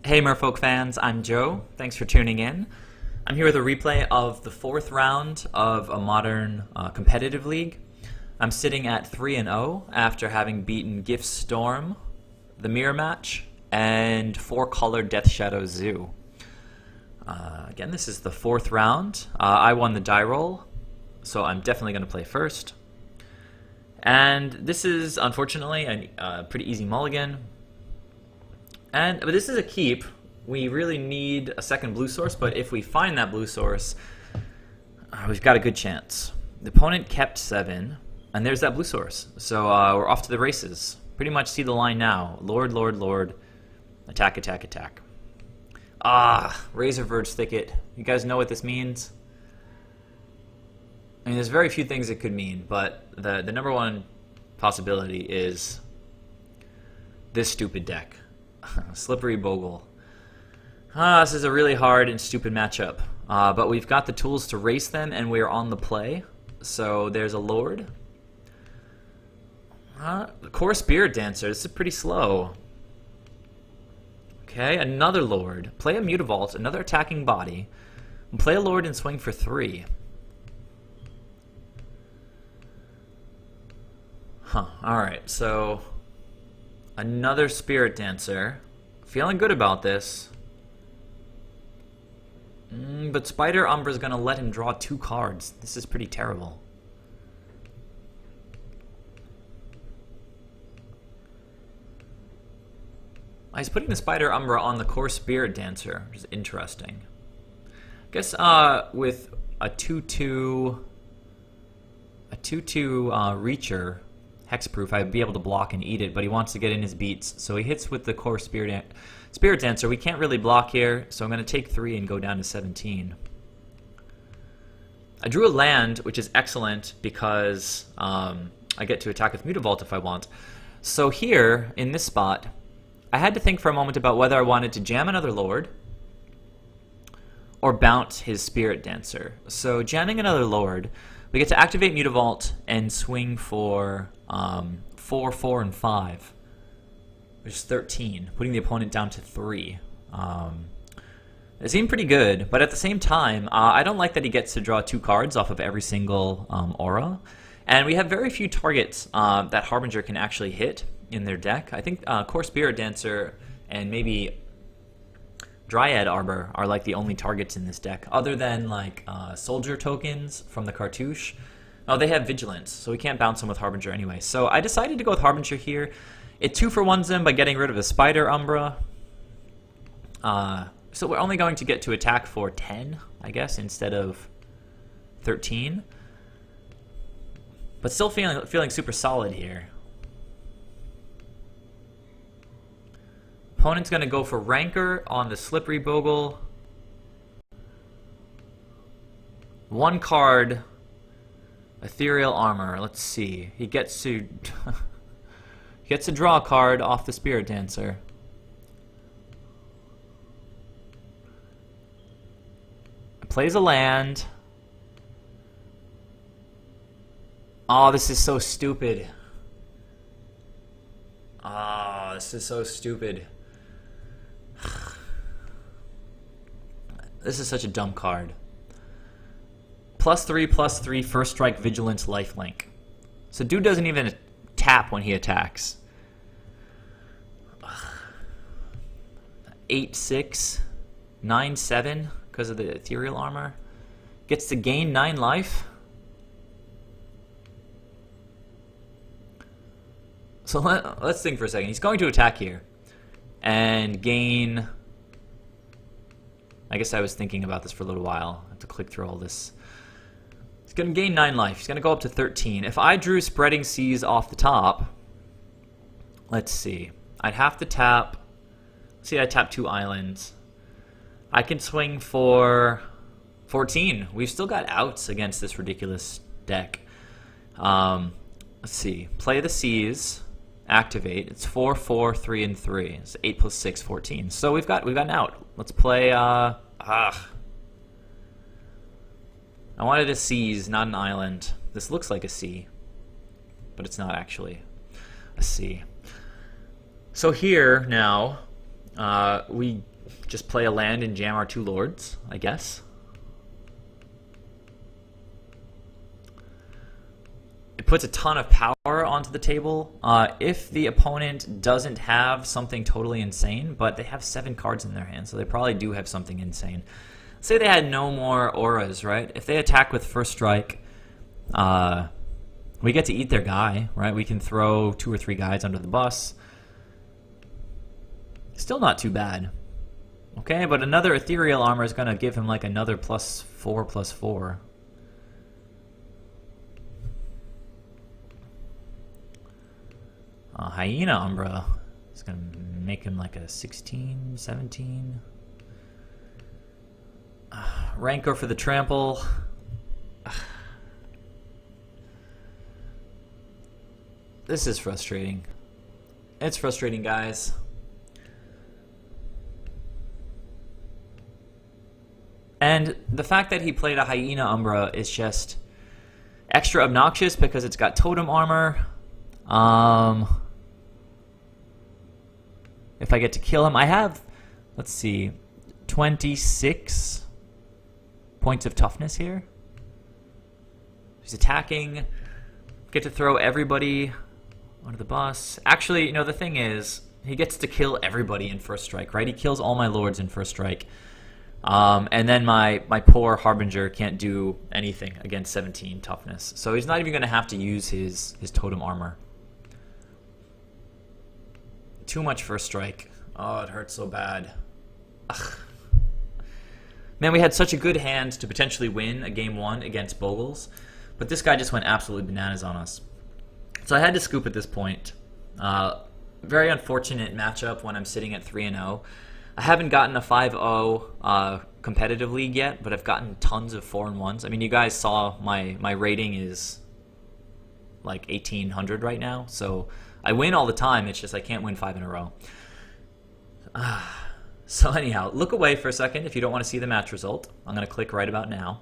Hey Merfolk fans, I'm Joe. Thanks for tuning in. I'm here with a replay of the fourth round of a modern competitive league. I'm sitting at 3-0 after having beaten Gift Storm, the Mirror Match, and 4-color Death Shadow Zoo. Again, this is the fourth round. I won the die roll, so I'm definitely going to play first. And this is, unfortunately, a pretty easy mulligan. But this is a keep. We really need a second blue source, but if we find that blue source, we've got a good chance. The opponent kept 7, and there's that blue source. So we're off to the races. Pretty much see the line now. Lord, Lord, Lord. Attack, attack, attack. Razor Verge Thicket. You guys know what this means? I mean, there's very few things it could mean, but the number one possibility is this stupid deck. Slippery Bogle. This is a really hard and stupid matchup. But we've got the tools to race them, and we're on the play. So there's a Lord. Core Spirit Dancer. This is pretty slow. Okay, another Lord. Play a Mutavault, another attacking body. And play a Lord and swing for 3. Alright, so another Spirit Dancer. Feeling good about this. But Spider Umbra is going to let him draw 2 cards. This is pretty terrible. He's putting the Spider Umbra on the core Spirit Dancer, which is interesting. I guess with a 2/2 Reacher, Hexproof, I'd be able to block and eat it, but he wants to get in his beats, so he hits with the core Spirit Dancer. We can't really block here, so I'm going to take 3 and go down to 17. I drew a land, which is excellent because I get to attack with Mutavault if I want. So here, in this spot, I had to think for a moment about whether I wanted to jam another Lord or bounce his Spirit Dancer. So jamming another Lord, we get to activate Mutavault and swing for 4, 4, and 5, which is 13, putting the opponent down to 3. It seemed pretty good, but at the same time, I don't like that he gets to draw 2 cards off of every single aura. And we have very few targets that Harbinger can actually hit in their deck. I think Core Spirit Dancer and maybe Dryad Arbor are like the only targets in this deck, other than like soldier tokens from the cartouche. Oh, they have Vigilance, so we can't bounce them with Harbinger anyway. So I decided to go with Harbinger here. It 2-for-1s them by getting rid of the Spider Umbra. So we're only going to get to attack for 10, I guess, instead of 13. But still feeling super solid here. Opponent's going to go for Rancor on the Slippery Bogle. 1 card, Ethereal Armor. Let's see. He gets to draw a card off the Spirit Dancer. Plays a land. Oh, this is so stupid. Oh, this is so stupid. This is such a dumb card. +3/+3 first strike Vigilance lifelink. So dude doesn't even tap when he attacks. 8/6, 9/7 because of the ethereal armor. Gets to gain 9 life. So let's think for a second. He's going to attack here and gain. I guess I was thinking about this for a little while. I have to click through all this. He's going to gain 9 life. He's going to go up to 13. If I drew Spreading Seas off the top, let's see. I'd have to tap. See, I tap 2 islands. I can swing for 14. We've still got outs against this ridiculous deck. Let's see. Play the Seas. Activate. It's 4, 4, 3, and 3. It's 8 + 6, 14. So we've got an out. Let's play. I wanted a seas, not an island. This looks like a sea, but it's not actually a sea. So here now, we just play a land and jam our 2 lords, I guess. It puts a ton of power onto the table if the opponent doesn't have something totally insane, but they have 7 cards in their hand, so they probably do have something insane. Say they had no more auras, right? If they attack with first strike, we get to eat their guy, right? We can throw 2 or 3 guys under the bus. Still not too bad. Okay, but another ethereal armor is going to give him like another +4/+4. Hyena Umbra is going to make him like a 16, 17. Rancor for the trample. This is frustrating. It's frustrating, guys. And the fact that he played a Hyena Umbra is just extra obnoxious because it's got totem armor. If I get to kill him, I have, let's see, 26 points of toughness here. He's attacking. Get to throw everybody onto the bus. Actually, you know, the thing is, he gets to kill everybody in first strike, right? He kills all my lords in first strike. And then my poor Harbinger can't do anything against 17 toughness. So he's not even going to have to use his totem armor. Too much first strike. Oh, it hurts so bad. Ugh. Man, we had such a good hand to potentially win a game 1 against Bogles, but this guy just went absolutely bananas on us. So I had to scoop at this point. Very unfortunate matchup when I'm sitting at 3-0. I haven't gotten a 5-0 competitive league yet, but I've gotten tons of 4-1s. I mean, you guys saw my rating is like 1,800 right now, so I win all the time. It's just I can't win 5 in a row. So anyhow, look away for a second if you don't want to see the match result. I'm going to click right about now.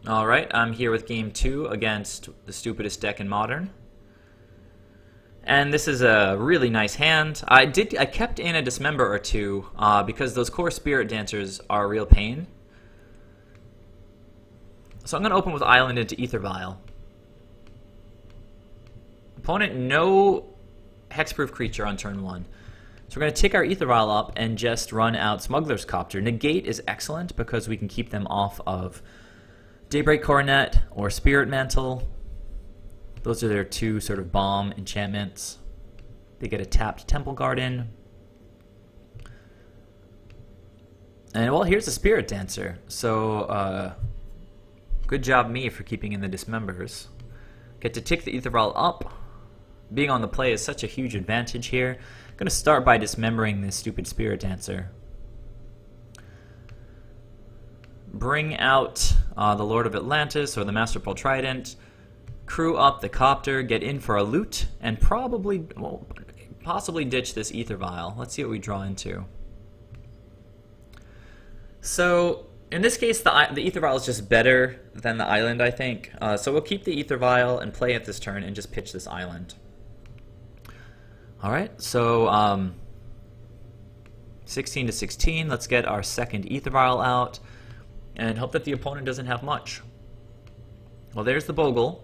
All right, I'm here with game 2 against the stupidest deck in Modern. And this is a really nice hand. I kept in a Dismember or 2 because those core Spirit Dancers are a real pain. So I'm going to open with Island into AEther Vial. Opponent, no Hexproof creature on turn 1. So we're going to take our AEther Vial up and just run out Smuggler's Copter. Negate is excellent because we can keep them off of Daybreak Coronet or Spirit Mantle. Those are their 2 sort of bomb enchantments. They get a tapped Temple Garden. And well, here's a Spirit Dancer. So, good job me for keeping in the Dismembers. Get to tick the AEther Vial up. Being on the play is such a huge advantage here. I'm going to start by dismembering this stupid Spirit Dancer. Bring out the Lord of Atlantis or the Master Pearl Trident. Crew up the Copter, get in for a loot, and probably, well, possibly ditch this AEther Vial. Let's see what we draw into. So, in this case, the AEther Vial is just better than the island, I think. So we'll keep the AEther Vial and play it this turn and just pitch this island. Alright, so 16 to 16. Let's get our second AEther Vial out and hope that the opponent doesn't have much. Well, there's the Bogle.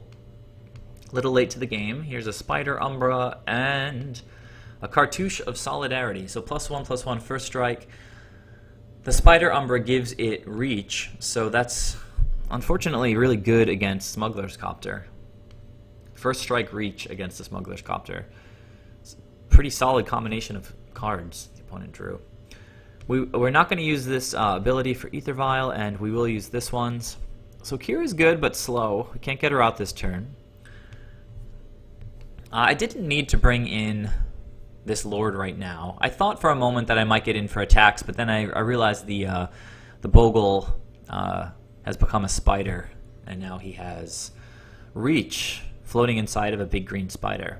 A little late to the game. Here's a Spider Umbra and a Cartouche of Solidarity. So +1/+1 first strike. The Spider Umbra gives it reach, so that's unfortunately really good against Smuggler's Copter. First strike reach against the Smuggler's Copter. It's a pretty solid combination of cards the opponent drew. We're not going to use this ability for AEther Vial, and we will use this one's. So Kira is good, but slow. We can't get her out this turn. I didn't need to bring in this Lord right now. I thought for a moment that I might get in for attacks, but then I realized the Bogle has become a spider, and now he has reach floating inside of a big green spider.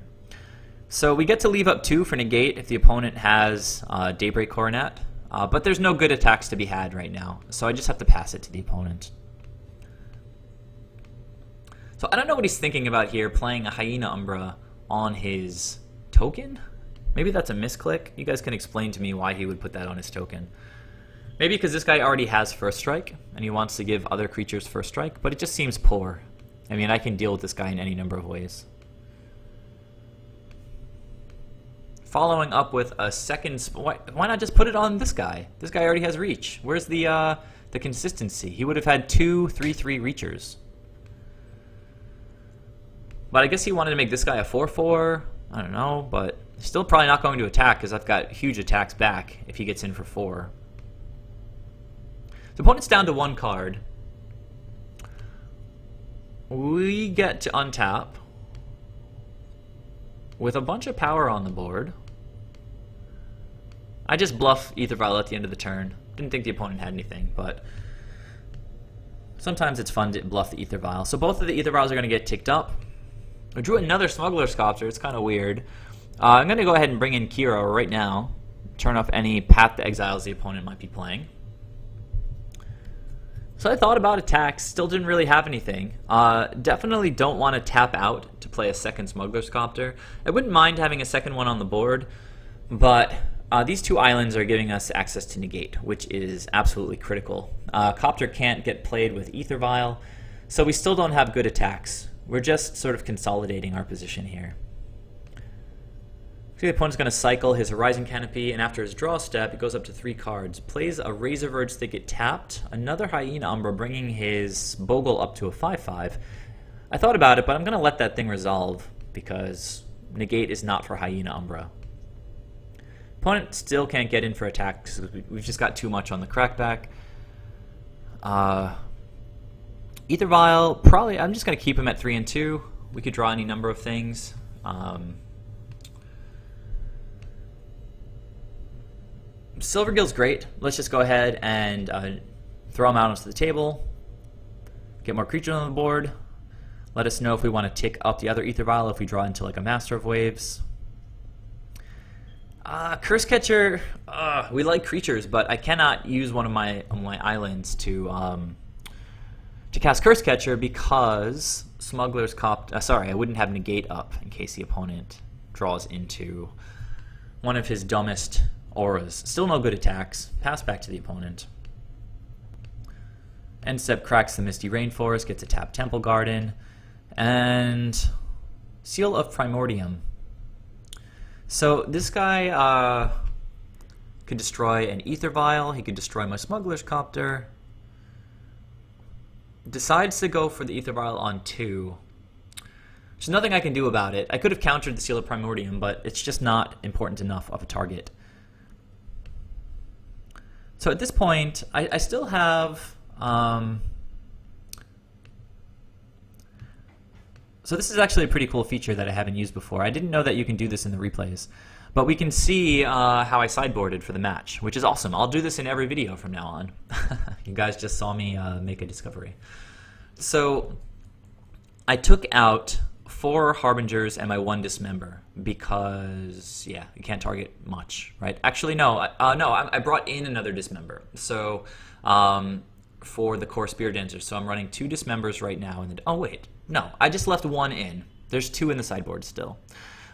So we get to leave up 2 for negate if the opponent has Daybreak Coronet, but there's no good attacks to be had right now, so I just have to pass it to the opponent. So I don't know what he's thinking about here, playing a Hyena Umbra on his token? Maybe that's a misclick. You guys can explain to me why he would put that on his token. Maybe because this guy already has First Strike, and he wants to give other creatures First Strike, but it just seems poor. I mean, I can deal with this guy in any number of ways. Following up with a second... Why not just put it on this guy? This guy already has reach. Where's the consistency? He would have had 2 3/3 reachers. But I guess he wanted to make this guy a 4/4. I don't know, but still probably not going to attack because I've got huge attacks back if he gets in for 4. The opponent's down to 1 card. We get to untap with a bunch of power on the board. I just bluff Aether Vial at the end of the turn. Didn't think the opponent had anything, but sometimes it's fun to bluff the Aether Vial. So both of the Aether Vials are going to get ticked up. I drew another Smuggler's Copter. It's kind of weird. I'm going to go ahead and bring in Kiro right now. Turn off any Path to Exiles the opponent might be playing. So I thought about attacks, still didn't really have anything. Definitely don't want to tap out to play a second Smuggler's Copter. I wouldn't mind having a second one on the board, but these 2 islands are giving us access to Negate, which is absolutely critical. Copter can't get played with Aether Vial, so we still don't have good attacks. We're just sort of consolidating our position here. So the opponent's going to cycle his Horizon Canopy, and after his draw step, it goes up to 3 cards. Plays a Razor Verge to get tapped, another Hyena Umbra, bringing his Bogle up to a 5/5. I thought about it, but I'm going to let that thing resolve, because Negate is not for Hyena Umbra. Opponent still can't get in for attacks, because we've just got too much on the crackback. Aether Vial, probably, I'm just going to keep him at 3 and 2. We could draw any number of things. Silvergill's great. Let's just go ahead and throw him out onto the table. Get more creatures on the board. Let us know if we want to tick up the other Aether Vial if we draw into like a Master of Waves. Cursecatcher, we like creatures, but I cannot use one of my islands to cast Cursecatcher because Smuggler's Copter. Sorry, I wouldn't have Negate up in case the opponent draws into one of his dumbest auras. Still no good attacks. Pass back to the opponent. End step cracks the Misty Rainforest, gets a tapped Temple Garden, and Seal of Primordium. So this guy could destroy an Aether Vial. He could destroy my Smuggler's Copter. Decides to go for the Aether Vial on 2. There's nothing I can do about it. I could have countered the Seal of Primordium, but it's just not important enough of a target. So at this point, I still have... So this is actually a pretty cool feature that I haven't used before. I didn't know that you can do this in the replays. But we can see how I sideboarded for the match, which is awesome. I'll do this in every video from now on. You guys just saw me make a discovery. So I took out 4 Harbingers and my 1 Dismember because, yeah, you can't target much, right? Actually, no. I brought in another Dismember. So for the core Spear Dancer. So I'm running 2 Dismembers right now. Oh, wait. No, I just left 1 in. There's 2 in the sideboard still.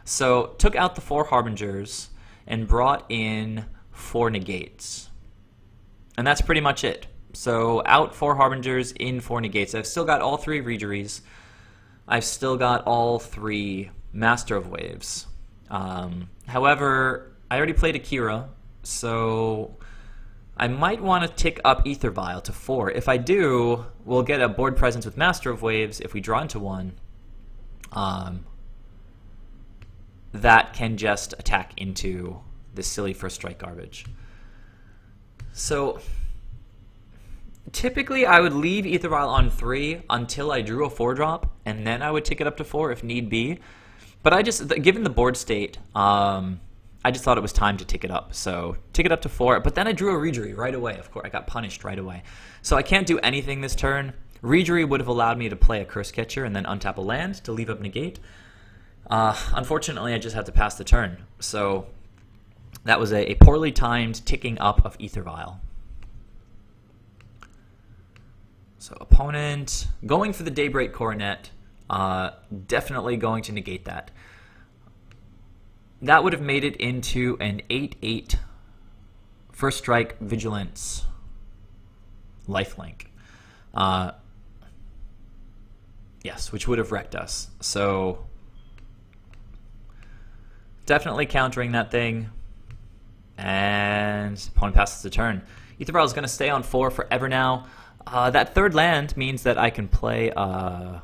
So took out the 4 Harbingers and brought in 4 Negates. And that's pretty much it. So out 4 Harbingers, in 4 Negates. I've still got all 3 Reejereys. I've still got all 3 Master of Waves. However, I already played Akira, so I might want to tick up Aether Vial to 4. If I do, we'll get a board presence with Master of Waves if we draw into 1. That can just attack into this silly first strike garbage. So typically I would leave Aether Vial on 3 until I drew a 4-drop, and then I would tick it up to 4 if need be. But I just, given the board state, I just thought it was time to tick it up. So tick it up to 4, but then I drew a Reejerey right away. Of course, I got punished right away. So I can't do anything this turn. Reejerey would have allowed me to play a Cursecatcher and then untap a land to leave up Negate. Unfortunately, I just had to pass the turn. So that was a poorly timed ticking up of Aether Vial. So opponent going for the Daybreak Coronet, definitely going to negate that. that would have made it into an 8/8 first strike vigilance lifelink. Yes, which would have wrecked us. So definitely countering that thing. And opponent passes the turn. AEther Vial is going to stay on 4 forever now. That third land means that I can play a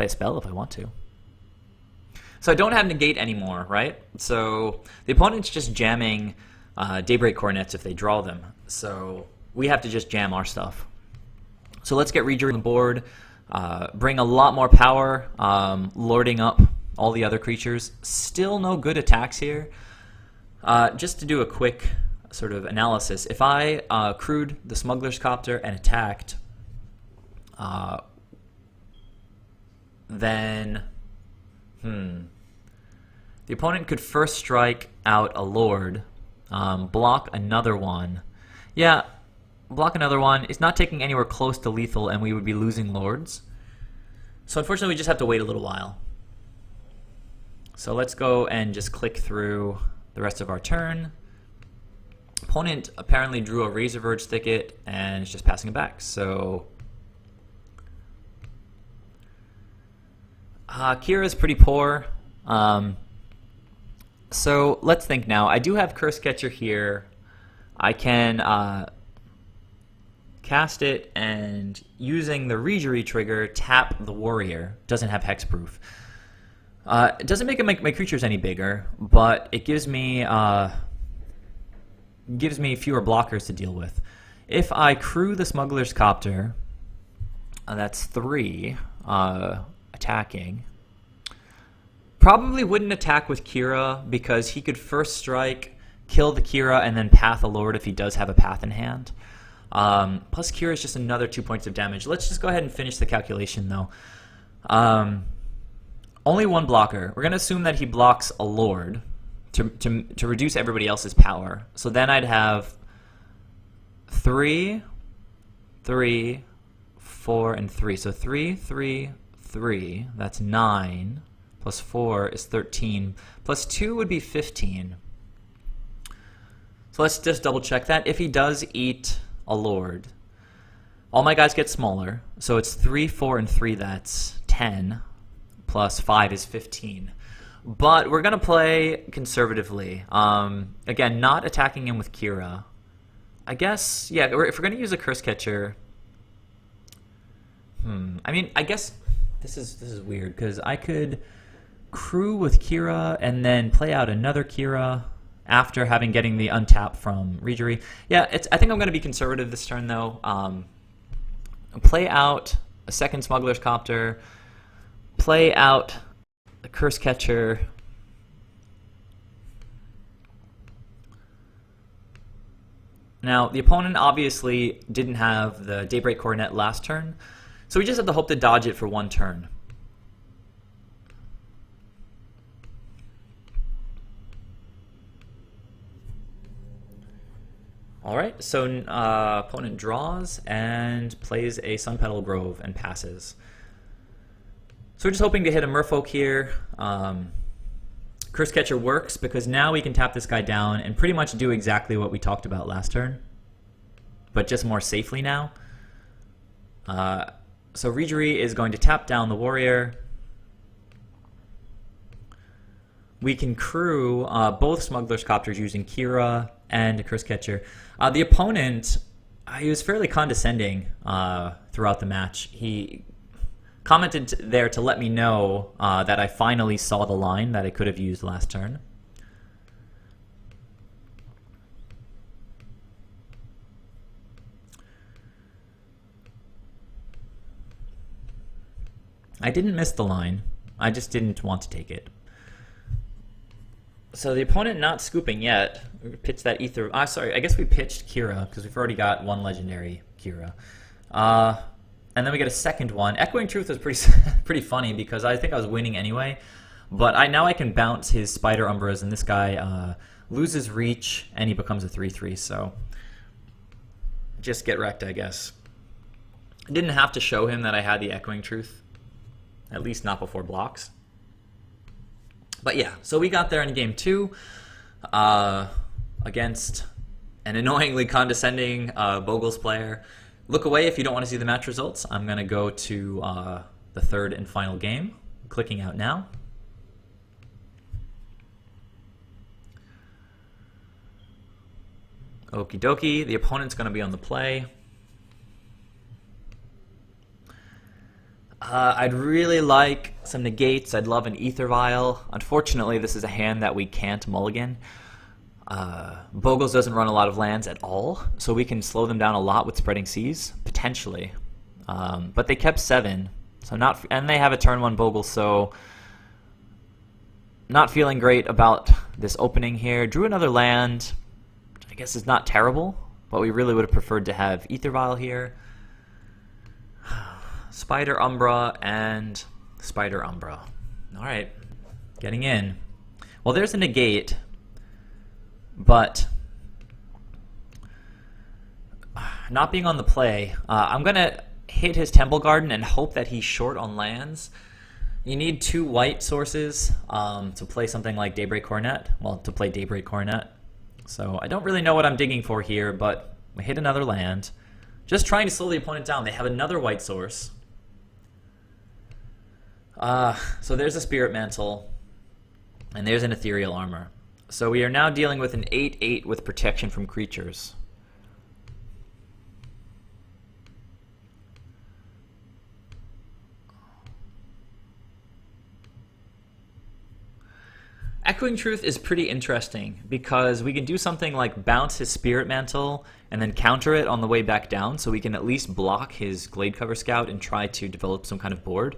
spell if I want to. So I don't have Negate anymore, right? So the opponent's just jamming Daybreak Coronets if they draw them. So we have to just jam our stuff. So let's get Reejerey on the board. Bring a lot more power, lording up all the other creatures. Still no good attacks here. Just to do a quick sort of analysis, if I crewed the Smuggler's Copter and attacked, then the opponent could first strike out a Lord, block another one. Yeah, block another one. It's not taking anywhere close to lethal, and we would be losing Lords. So unfortunately, we just have to wait a little while. So let's go and just click through the rest of our turn. Opponent apparently drew a Razorverge Thicket and is just passing it back. So Kira's pretty poor. So let's think now. I do have Cursecatcher here. I can cast it and using the Reejerey trigger, tap the Warrior. Doesn't have Hexproof. It doesn't make my creatures any bigger, but it gives me fewer blockers to deal with. If I crew the Smuggler's Copter, that's 3 attacking. Probably wouldn't attack with Kira because he could first strike, kill the Kira, and then path a Lord if he does have a path in hand. Plus Kira is just another 2 points of damage. Let's just go ahead and finish the calculation though. Only one blocker. We're going to assume that he blocks a Lord to reduce everybody else's power. So then I'd have 3, 3, 4, and 3. So 3, 3, 3. That's 9. Plus 4 is 13. Plus 2 would be 15. So let's just double check that. If he does eat a Lord, all my guys get smaller. So it's 3, 4, and 3. That's 10. Plus 5 is 15. But we're going to play conservatively. Again, not attacking him with Kira. I guess, yeah, if we're going to use a Cursecatcher... I mean, I guess this is weird, because I could crew with Kira and then play out another Kira after getting the untap from Reejerey. Yeah, I think I'm going to be conservative this turn, though. Play out a second Smuggler's Copter, play out the Cursecatcher. Now, the opponent obviously didn't have the Daybreak Coronet last turn, so we just have to hope to dodge it for one turn. Alright, so opponent draws and plays a Sunpetal Grove and passes. So we're just hoping to hit a Merfolk here. Cursecatcher works because now we can tap this guy down and pretty much do exactly what we talked about last turn, but just more safely now. So Reejerey is going to tap down the Warrior. We can crew both Smuggler's Copters using Kira and a Cursecatcher. The opponent, he was fairly condescending throughout the match. He commented there to let me know that I finally saw the line that I could have used last turn. I didn't miss the line. I just didn't want to take it. So the opponent not scooping yet. We pitched that Aether. Sorry, I guess we pitched Kira because we've already got one legendary Kira. And then we get a second one. Echoing Truth was pretty funny because I think I was winning anyway. But now I can bounce his Spider Umbras, and this guy loses reach, and he becomes a 3/3. So just get wrecked, I guess. I didn't have to show him that I had the Echoing Truth, at least not before blocks. But yeah, so we got there in game 2 against an annoyingly condescending Bogles player. Look away if you don't want to see the match results. I'm going to go to the third and final game. Clicking out now. Okie dokie, the opponent's going to be on the play. I'd really like some negates. I'd love an AEther Vial. Unfortunately, this is a hand that we can't mulligan. Bogles doesn't run a lot of lands at all, so we can slow them down a lot with Spreading Seas, potentially. But they kept 7, so and they have a turn 1 Bogles, so not feeling great about this opening here. Drew another land, which I guess is not terrible, but we really would have preferred to have AEther Vial here. Spider Umbra and Spider Umbra. Alright, getting in. Well, there's a negate, but not being on the play, I'm going to hit his Temple Garden and hope that he's short on lands. You need 2 white sources to play something like Daybreak Coronet. Well, to play Daybreak Coronet. So I don't really know what I'm digging for here, but we hit another land. Just trying to slow the opponent down. They have another white source. So there's a Spirit Mantle, and there's an Ethereal Armor. So we are now dealing with an 8/8 with protection from creatures. Echoing Truth is pretty interesting because we can do something like bounce his Spirit Mantle and then counter it on the way back down, so we can at least block his Gladecover Scout and try to develop some kind of board.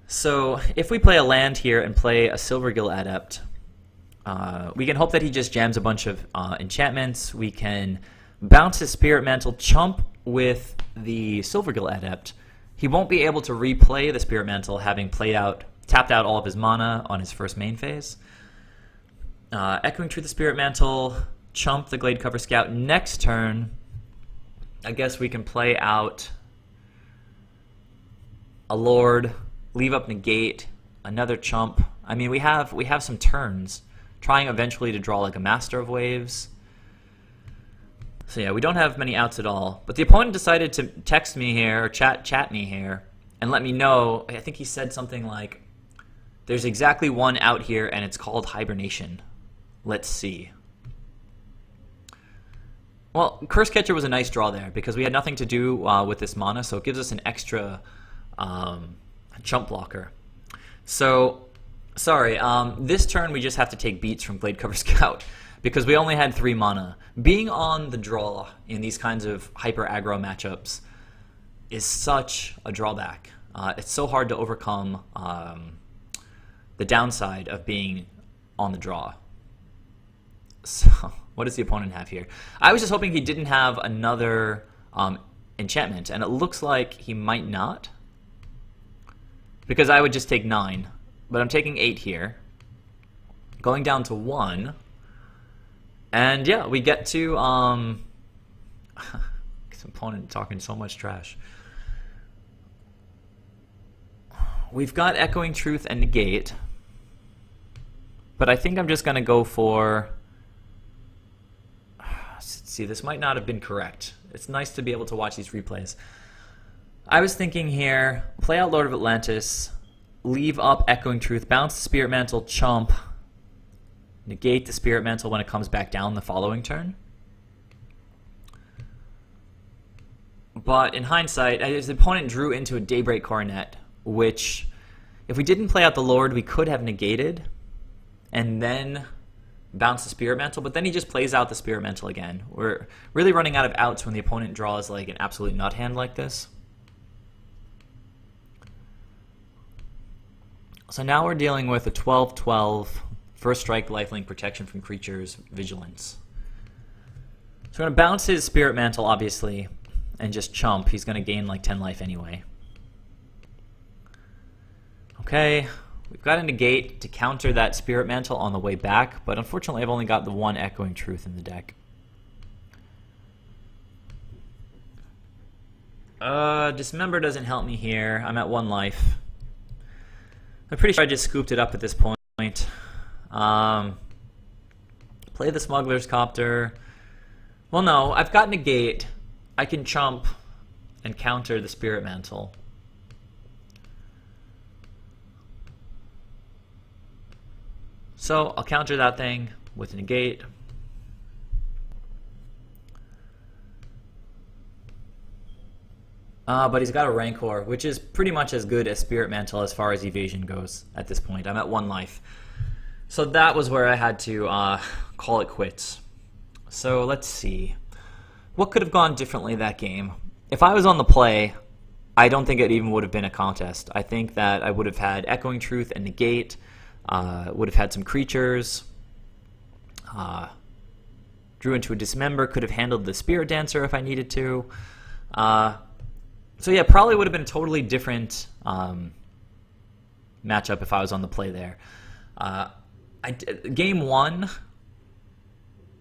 So if we play a land here and play a Silvergill Adept, we can hope that he just jams a bunch of enchantments. We can bounce his Spirit Mantle, chump with the Silvergill Adept. He won't be able to replay the Spirit Mantle, having tapped out all of his mana on his first main phase. Echoing Truth the Spirit Mantle, chump the Gladecover Scout. Next turn, I guess we can play out a Lord, leave up Negate, another chump. I mean, we have some turns, trying eventually to draw like a Master of Waves. So yeah, we don't have many outs at all. But the opponent decided to text me here, or chat me here, and let me know. I think he said something like, there's exactly one out here, and it's called Hibernation. Let's see. Well, Cursecatcher was a nice draw there, because we had nothing to do with this mana, so it gives us an extra chump blocker. So, sorry, this turn we just have to take beats from Gladecover Scout, because we only had 3 mana. Being on the draw in these kinds of hyper-aggro matchups is such a drawback. It's so hard to overcome the downside of being on the draw. So, what does the opponent have here? I was just hoping he didn't have another enchantment, and it looks like he might not, because I would just take 9. But I'm taking 8 here, going down to 1, and yeah, we get to this opponent talking so much trash. We've got Echoing Truth and Negate, but I think I'm just going to go for... See, this might not have been correct. It's nice to be able to watch these replays. I was thinking here, play out Lord of Atlantis, leave up Echoing Truth, bounce the Spirit Mantle, chump, negate the Spirit Mantle when it comes back down the following turn. But in hindsight, his opponent drew into a Daybreak Coronet, which, if we didn't play out the Lord, we could have negated and then bounce the Spirit Mantle, but then he just plays out the Spirit Mantle again. We're really running out of outs when the opponent draws like an absolute nut hand like this. So now we're dealing with a 12/12, first strike, lifelink, protection from creatures, vigilance. So we're going to bounce his Spirit Mantle, obviously, and just chump. He's going to gain like 10 life anyway. Okay, we've got a negate to counter that Spirit Mantle on the way back, but unfortunately I've only got the 1 Echoing Truth in the deck. Dismember doesn't help me here. I'm at 1 life. I'm pretty sure I just scooped it up at this point. Play the Smuggler's Copter. Well, no, I've got Negate. I can chump and counter the Spirit Mantle. So I'll counter that thing with Negate. But he's got a Rancor, which is pretty much as good as Spirit Mantle as far as evasion goes at this point. I'm at 1 life. So that was where I had to call it quits. So let's see. What could have gone differently that game? If I was on the play, I don't think it even would have been a contest. I think that I would have had Echoing Truth and Negate, would have had some creatures, drew into a Dismember, could have handled the Spirit Dancer if I needed to. So yeah, probably would have been a totally different matchup if I was on the play there. Game 1,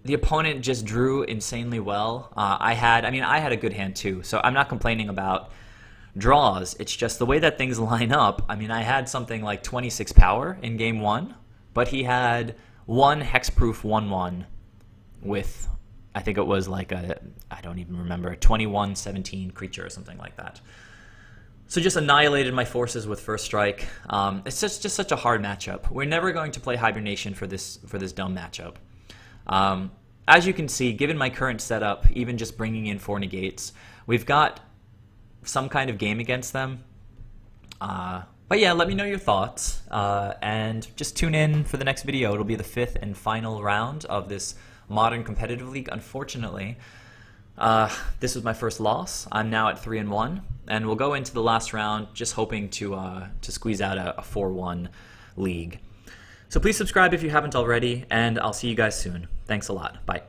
the opponent just drew insanely well. I had a good hand too, so I'm not complaining about draws. It's just the way that things line up. I mean, I had something like 26 power in game 1, but he had 1 Hexproof 1/1 with, I think it was like I don't even remember, a 21-17 creature or something like that. So just annihilated my forces with first strike. It's just such a hard matchup. We're never going to play Hibernation for this dumb matchup. As you can see, given my current setup, even just bringing in 4 negates, we've got some kind of game against them. But yeah, let me know your thoughts, and just tune in for the next video. It'll be the 5th and final round of this Modern Competitive League. Unfortunately, this was my first loss. I'm now at 3-1, and we'll go into the last round just hoping to squeeze out a 4-1 league. So please subscribe if you haven't already, and I'll see you guys soon. Thanks a lot. Bye.